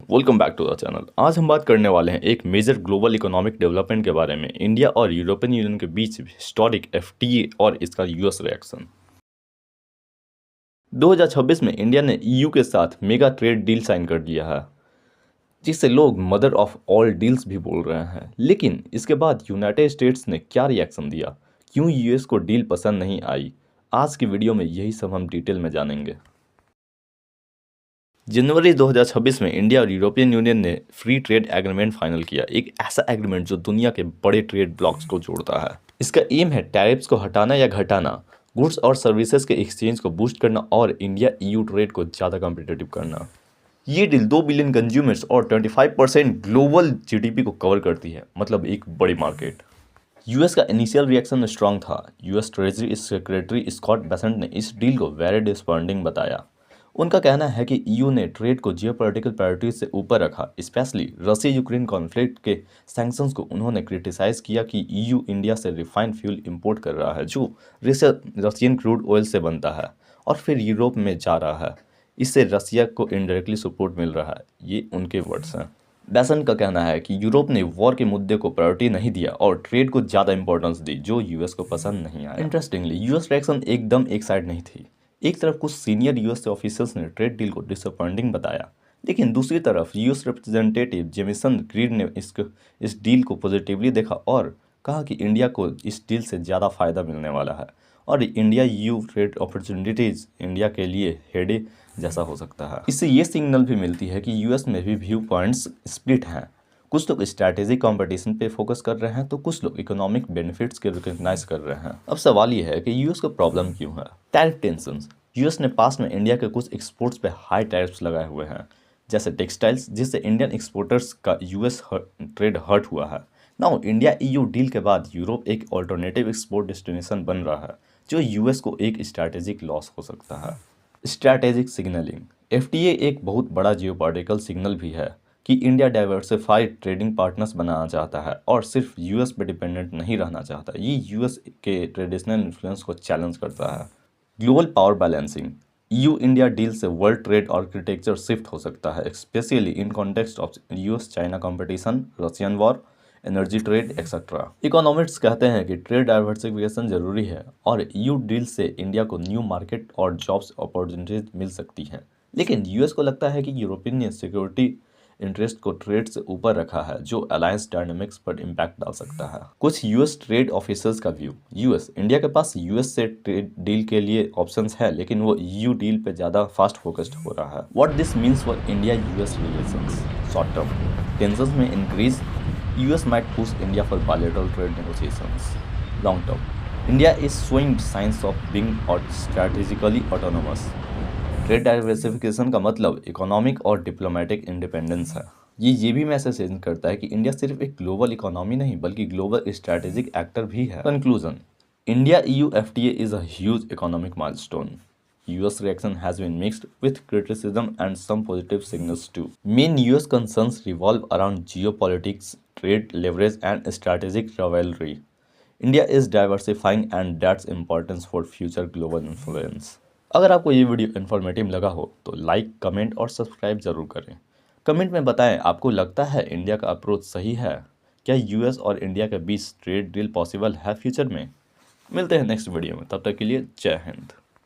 Welcome back to the channel. आज हम बात करने वाले हैं एक मेजर ग्लोबल इकोनॉमिक डेवलपमेंट के बारे में, इंडिया और यूरोपियन यूनियन के बीच हिस्टोरिक एफटीए और इसका यूएस रिएक्शन। 2026 में इंडिया ने ईयू के साथ मेगा ट्रेड डील साइन कर दिया है, जिसे लोग मदर ऑफ ऑल डील्स भी बोल रहे हैं। लेकिन इसके बाद यूनाइटेड स्टेट्स ने क्या रिएक्शन दिया, क्यों यूएस को डील पसंद नहीं आई, आज की वीडियो में यही सब हम डिटेल में जानेंगे। जनवरी 2026 में इंडिया और यूरोपियन यूनियन ने फ्री ट्रेड एग्रीमेंट फाइनल किया, एक ऐसा एग्रीमेंट जो दुनिया के बड़े ट्रेड ब्लॉक्स को जोड़ता है। इसका एम है टैरिफ्स को हटाना या घटाना, गुड्स और सर्विसेज के एक्सचेंज को बूस्ट करना और इंडिया ईयू ट्रेड को ज़्यादा कॉम्पिटिटिव करना। ये डील 2 बिलियन कंज्यूमर्स और 25% ग्लोबल जीडीपी को कवर करती है, मतलब एक बड़ी मार्केट। यूएस का इनिशियल रिएक्शन स्ट्रांग था। US treasury secretary Scott Bessent ने इस डील को वेरी डिसअपॉइंटिंग बताया। उनका कहना है कि ईयू ने ट्रेड को जियोपॉलिटिकल प्रायोरिटीज से ऊपर रखा, स्पेशली रशिया यूक्रेन कॉन्फ्लिक्ट के सैंक्शंस को उन्होंने क्रिटिसाइज किया कि ईयू इंडिया से रिफाइंड फ्यूल इंपोर्ट कर रहा है जो रशियन क्रूड ऑयल से बनता है और फिर यूरोप में जा रहा है। इससे रशिया को इनडायरेक्टली सपोर्ट मिल रहा है, ये उनके वर्ड्स हैं। बेसन का कहना है कि यूरोप ने वॉर के मुद्दे को प्रायोरिटी नहीं दिया और ट्रेड को ज़्यादा इंपॉर्टेंस दी, जो यूएस को पसंद नहीं आया। इंटरेस्टिंगली यूएस रिएक्शन एकदम एक साइड नहीं थी। एक तरफ कुछ सीनियर यूएस ऑफिसर्स ने ट्रेड डील को डिसअपॉइंटिंग बताया, लेकिन दूसरी तरफ यूएस रिप्रेजेंटेटिव जेमिसन ग्रीड ने इस डील को पॉजिटिवली देखा और कहा कि इंडिया को इस डील से ज़्यादा फायदा मिलने वाला है और India EU trade opportunities India के लिए हेडे जैसा हो सकता है। इससे ये सिग्नल भी मिलती है कि यूएस में भी व्यू पॉइंट्स स्प्लिट हैं। कुछ लोग स्ट्रैटेजिक कंपटीशन पे फोकस कर रहे हैं तो कुछ लोग इकोनॉमिक बेनिफिट्स के रिकग्नाइज कर रहे हैं। अब सवाल ये है कि यूएस को प्रॉब्लम क्यों है। Tariff tensions. यूएस ने पास में इंडिया के कुछ एक्सपोर्ट्स पे हाई टैरिफ्स लगाए हुए हैं, जैसे टेक्सटाइल्स, जिससे इंडियन एक्सपोर्टर्स का यूएस ट्रेड हर्ट हुआ है। नाउ इंडिया ईयू डील के बाद यूरोप एक ऑल्टरनेटिव एक्सपोर्ट डेस्टिनेशन बन रहा है, जो यूएस को एक स्ट्रैटेजिक लॉस हो सकता है। Strategic signalling. एफटीए एक बहुत बड़ा जियोपॉलिटिकल सिग्नल भी है कि इंडिया डाइवर्सिफाइड ट्रेडिंग पार्टनर्स बनाना चाहता है और सिर्फ यूएस पे डिपेंडेंट नहीं रहना चाहता। ये यूएस के ट्रेडिशनल इन्फ्लुएंस को चैलेंज करता है। Global power balancing. EU India deal से वर्ल्ड ट्रेड आर्किटेक्चर शिफ्ट हो सकता है, specially in context of US China competition, Russian war, energy trade etcetera. Economists कहते हैं कि ट्रेड डाइवर्सिफिकेशन जरूरी है और ईयू डील से इंडिया को न्यू मार्केट और जॉब्स अपॉर्चुनिटीज मिल सकती हैं, लेकिन यूएस को लगता है कि यूरोपियन ने सिक्योरिटी इंटरेस्ट को ट्रेड से ऊपर रखा है, जो अलायंस डायनामिक्स पर इम्पैक्ट डाल सकता है। कुछ यूएस ट्रेड ऑफिसर्स का व्यू। यूएस इंडिया के पास यूएस से ट्रेड डील के लिए ऑप्शंस है, लेकिन वो ईयू डील पे ज़्यादा फास्ट फोकस्ड हो रहा है। What this means for India US relations. Short term tensions में increase, US might push India for bilateral trade negotiations. Long term, India is showing signs of being strategically autonomous. Trade diversification का मतलब economic और diplomatic independence है। ये भी message send करता है कि इंडिया सिर्फ एक ग्लोबल इकोनॉमी नहीं बल्कि ग्लोबल स्ट्रैटेजिक एक्टर भी है। Conclusion, India EU FTA is a huge economic milestone. US reaction has been mixed with criticism and some positive signals too. Main US concerns revolve around geopolitics, trade leverage and strategic rivalry. India is diversifying and that's importance for future global influence. अगर आपको ये video informative लगा हो तो like, comment और subscribe जरूर करें। Comment में बताएं आपको लगता है इंडिया का अप्रोच सही है, क्या यूएस और इंडिया के बीच ट्रेड डील पॉसिबल है फ्यूचर में। मिलते हैं नेक्स्ट वीडियो में, तब तक के लिए जय हिंद।